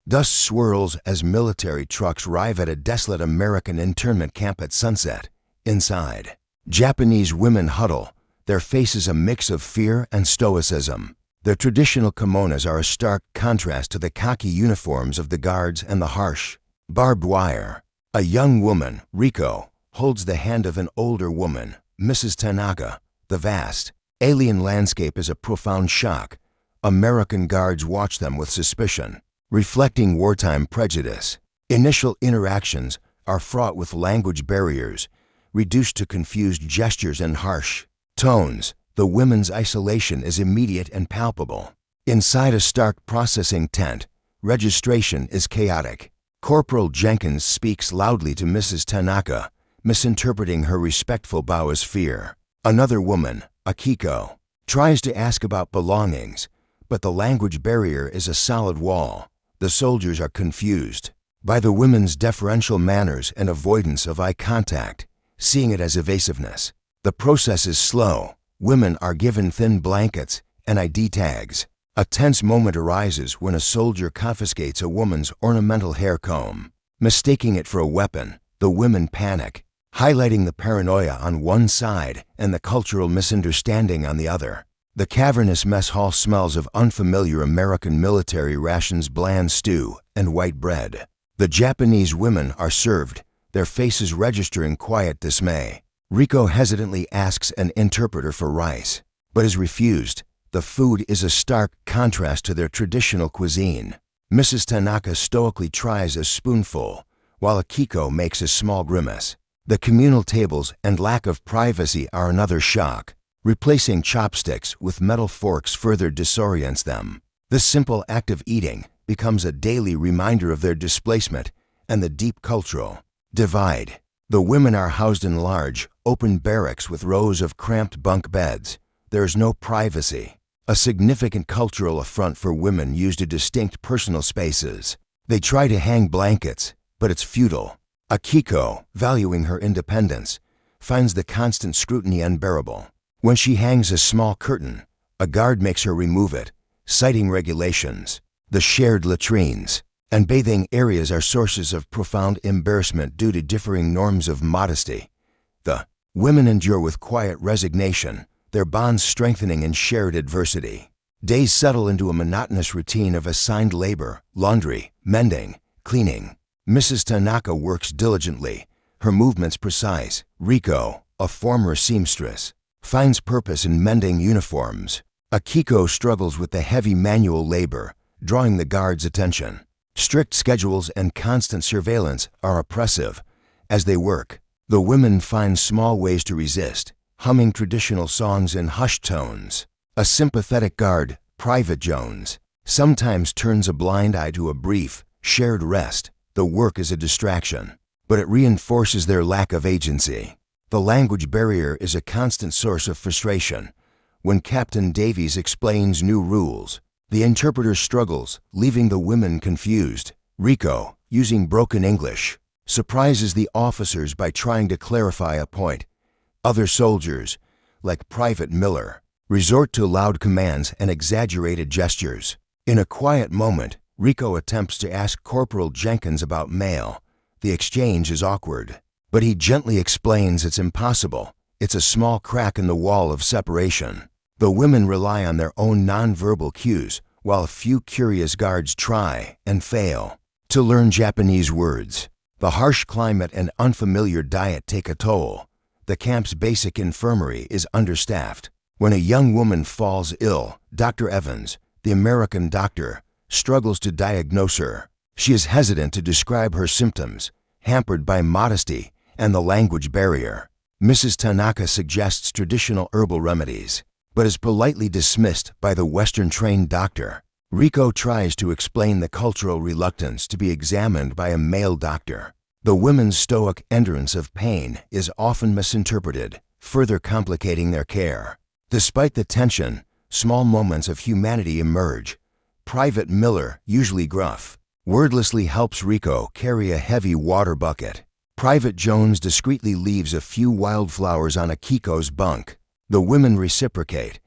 Dust swirls as military trucks arrive at a desolate American internment camp at sunset. Inside, Japanese women huddle, their faces a mix of fear and stoicism. Their traditional kimonos are a stark contrast to the khaki uniforms of the guards and the harsh, barbed wire. A young woman, Riko, holds the hand of an older woman, Mrs. Tanaka. The vast, alien landscape is a profound shock. American guards watch them with suspicion, reflecting wartime prejudice. Initial interactions are fraught with language barriers, reduced to confused gestures and harsh tones. The women's isolation is immediate and palpable. Inside a stark processing tent, registration is chaotic. Corporal Jenkins speaks loudly to Mrs. Tanaka, misinterpreting her respectful bow as fear. Another woman, Akiko, tries to ask about belongings, but the language barrier is a solid wall. The soldiers are confused by the women's deferential manners and avoidance of eye contact, seeing it as evasiveness. The process is slow. Women are given thin blankets and ID tags. A tense moment arises when a soldier confiscates a woman's ornamental hair comb. Mistaking it for a weapon, the women panic, highlighting the paranoia on one side and the cultural misunderstanding on the other. The cavernous mess hall smells of unfamiliar American military rations, bland stew, and white bread. The Japanese women are served, their faces registering quiet dismay. Riko hesitantly asks an interpreter for rice, but is refused. The food is a stark contrast to their traditional cuisine. Mrs. Tanaka stoically tries a spoonful, while Akiko makes a small grimace. The communal tables and lack of privacy are another shock. Replacing chopsticks with metal forks further disorients them. This simple act of eating becomes a daily reminder of their displacement and the deep cultural divide. The women are housed in large, open barracks with rows of cramped bunk beds. There is no privacy, a significant cultural affront for women used to distinct personal spaces. They try to hang blankets, but it's futile. Akiko, valuing her independence, finds the constant scrutiny unbearable. When she hangs a small curtain, a guard makes her remove it, citing regulations. The shared latrines and bathing areas are sources of profound embarrassment due to differing norms of modesty. The women endure with quiet resignation, their bonds strengthening in shared adversity. Days settle into a monotonous routine of assigned labor, laundry, mending, cleaning. Mrs. Tanaka works diligently, her movements precise. Riko, a former seamstress, finds purpose in mending uniforms. Akiko struggles with the heavy manual labor, drawing the guards' attention. Strict schedules and constant surveillance are oppressive. As they work, the women find small ways to resist, humming traditional songs in hushed tones. A sympathetic guard, Private Jones, sometimes turns a blind eye to a brief, shared rest. The work is a distraction, but it reinforces their lack of agency. The language barrier is a constant source of frustration. When Captain Davies explains new rules, the interpreter struggles, leaving the women confused. Riko, using broken English, surprises the officers by trying to clarify a point. Other soldiers, like Private Miller, resort to loud commands and exaggerated gestures. In a quiet moment, Riko attempts to ask Corporal Jenkins about mail. The exchange is awkward, but he gently explains it's impossible. It's a small crack in the wall of separation. The women rely on their own nonverbal cues, while a few curious guards try and fail to learn Japanese words. The harsh climate and unfamiliar diet take a toll. The camp's basic infirmary is understaffed. When a young woman falls ill, Dr. Evans, the American doctor, struggles to diagnose her. She is hesitant to describe her symptoms, hampered by modesty and the language barrier. Mrs. Tanaka suggests traditional herbal remedies, but is politely dismissed by the Western-trained doctor. Riko tries to explain the cultural reluctance to be examined by a male doctor. The women's stoic endurance of pain is often misinterpreted, further complicating their care. Despite the tension, small moments of humanity emerge. Private Miller, usually gruff, wordlessly helps Riko carry a heavy water bucket. Private Jones discreetly leaves a few wildflowers on Akiko's bunk. The women reciprocate.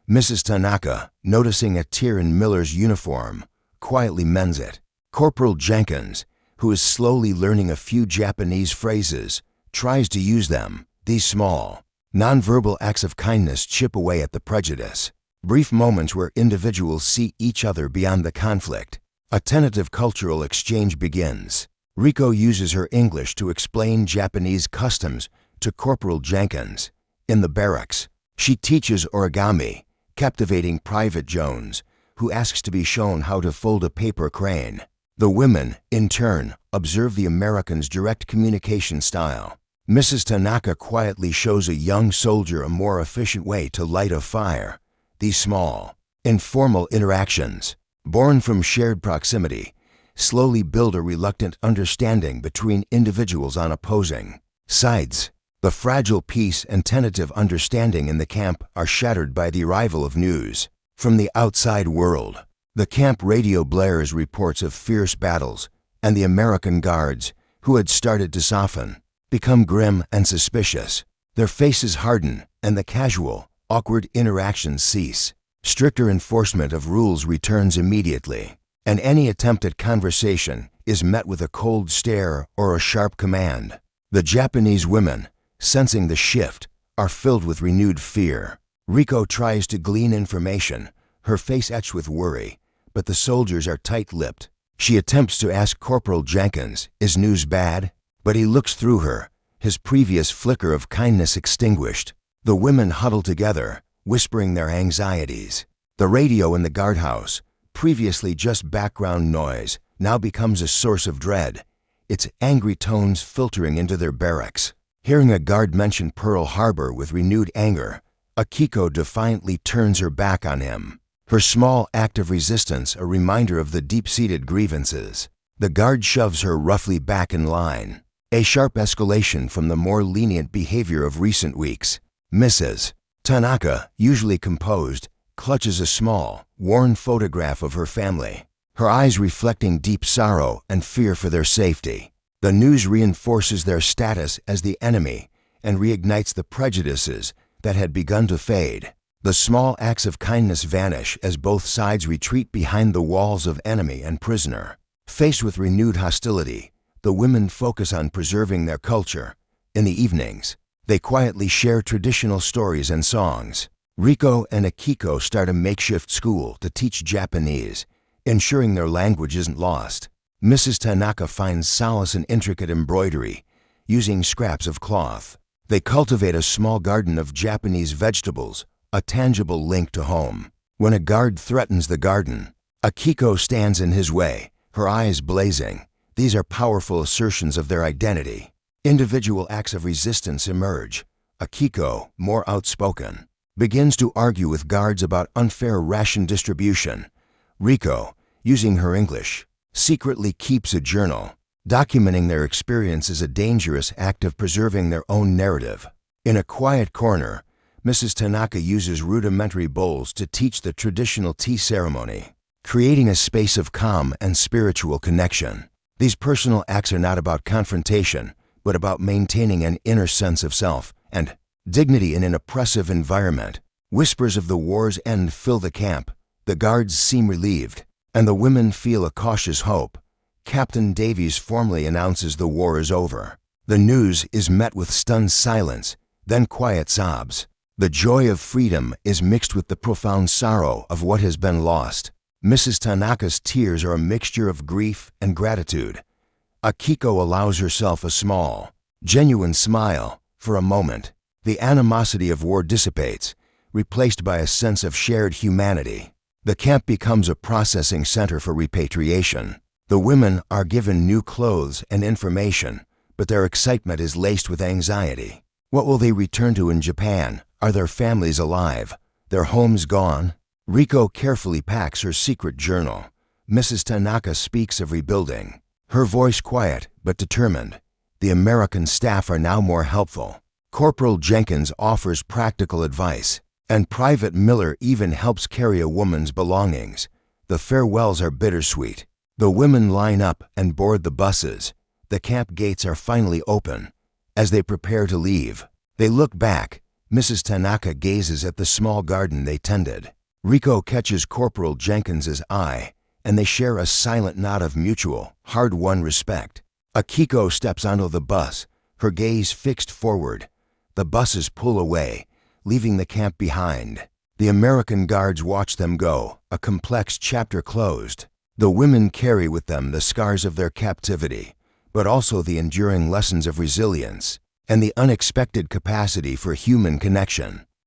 Mrs. Tanaka, noticing a tear in Miller's uniform, quietly mends it. Corporal Jenkins, who is slowly learning a few Japanese phrases, tries to use them. These small, nonverbal acts of kindness chip away at the prejudice. Brief moments where individuals see each other beyond the conflict. A tentative cultural exchange begins. Riko uses her English to explain Japanese customs to Corporal Jenkins. In the barracks, she teaches origami, captivating Private Jones, who asks to be shown how to fold a paper crane. The women, in turn, observe the Americans' direct communication style. Mrs. Tanaka quietly shows a young soldier a more efficient way to light a fire. These small, informal interactions, born from shared proximity, slowly build a reluctant understanding between individuals on opposing sides. The fragile peace and tentative understanding in the camp are shattered by the arrival of news from the outside world. The camp radio blares reports of fierce battles, and the American guards, who had started to soften, become grim and suspicious. Their faces harden, and the casual, awkward interactions cease. Stricter enforcement of rules returns immediately, and any attempt at conversation is met with a cold stare or a sharp command. The Japanese women, sensing the shift, are filled with renewed fear. Riko tries to glean information, her face etched with worry, but the soldiers are tight-lipped. She attempts to ask Corporal Jenkins, "Is news bad?" But he looks through her, his previous flicker of kindness extinguished. The women huddle together, whispering their anxieties. The radio in the guardhouse, previously just background noise, now becomes a source of dread, its angry tones filtering into their barracks. Hearing a guard mention Pearl Harbor with renewed anger, Akiko defiantly turns her back on him. Her small act of resistance a reminder of the deep-seated grievances. The guard shoves her roughly back in line, a sharp escalation from the more lenient behavior of recent weeks. Mrs. Tanaka, usually composed, clutches a small, worn photograph of her family, her eyes reflecting deep sorrow and fear for their safety. The news reinforces their status as the enemy and reignites the prejudices that had begun to fade. The small acts of kindness vanish as both sides retreat behind the walls of enemy and prisoner. Faced with renewed hostility, the women focus on preserving their culture. In the evenings, they quietly share traditional stories and songs. Riko and Akiko start a makeshift school to teach Japanese, ensuring their language isn't lost. Mrs. Tanaka finds solace in intricate embroidery, using scraps of cloth. They cultivate a small garden of Japanese vegetables, a tangible link to home. When a guard threatens the garden, Akiko stands in his way, her eyes blazing. These are powerful assertions of their identity. Individual acts of resistance emerge. Akiko, more outspoken, begins to argue with guards about unfair ration distribution. Riko, using her English, secretly keeps a journal. Documenting their experience is a dangerous act of preserving their own narrative. In a quiet corner, Mrs. Tanaka uses rudimentary bowls to teach the traditional tea ceremony, creating a space of calm and spiritual connection. These personal acts are not about confrontation, but about maintaining an inner sense of self and dignity in an oppressive environment. Whispers of the war's end fill the camp. The guards seem relieved, and the women feel a cautious hope. Captain Davies formally announces the war is over. The news is met with stunned silence, then quiet sobs. The joy of freedom is mixed with the profound sorrow of what has been lost. Mrs. Tanaka's tears are a mixture of grief and gratitude. Akiko allows herself a small, genuine smile. For a moment, the animosity of war dissipates, replaced by a sense of shared humanity. The camp becomes a processing center for repatriation. The women are given new clothes and information, but their excitement is laced with anxiety. What will they return to in Japan? Are their families alive? Their homes gone? Riko carefully packs her secret journal. Mrs. Tanaka speaks of rebuilding, her voice quiet but determined. The American staff are now more helpful. Corporal Jenkins offers practical advice, and Private Miller even helps carry a woman's belongings. The farewells are bittersweet. The women line up and board the buses. The camp gates are finally open. As they prepare to leave, they look back. Mrs. Tanaka gazes at the small garden they tended. Riko catches Corporal Jenkins's eye, and they share a silent nod of mutual, hard-won respect. Akiko steps onto the bus, her gaze fixed forward. The buses pull away, leaving the camp behind. The American guards watch them go, a complex chapter closed. The women carry with them the scars of their captivity, but also the enduring lessons of resilience and the unexpected capacity for human connection.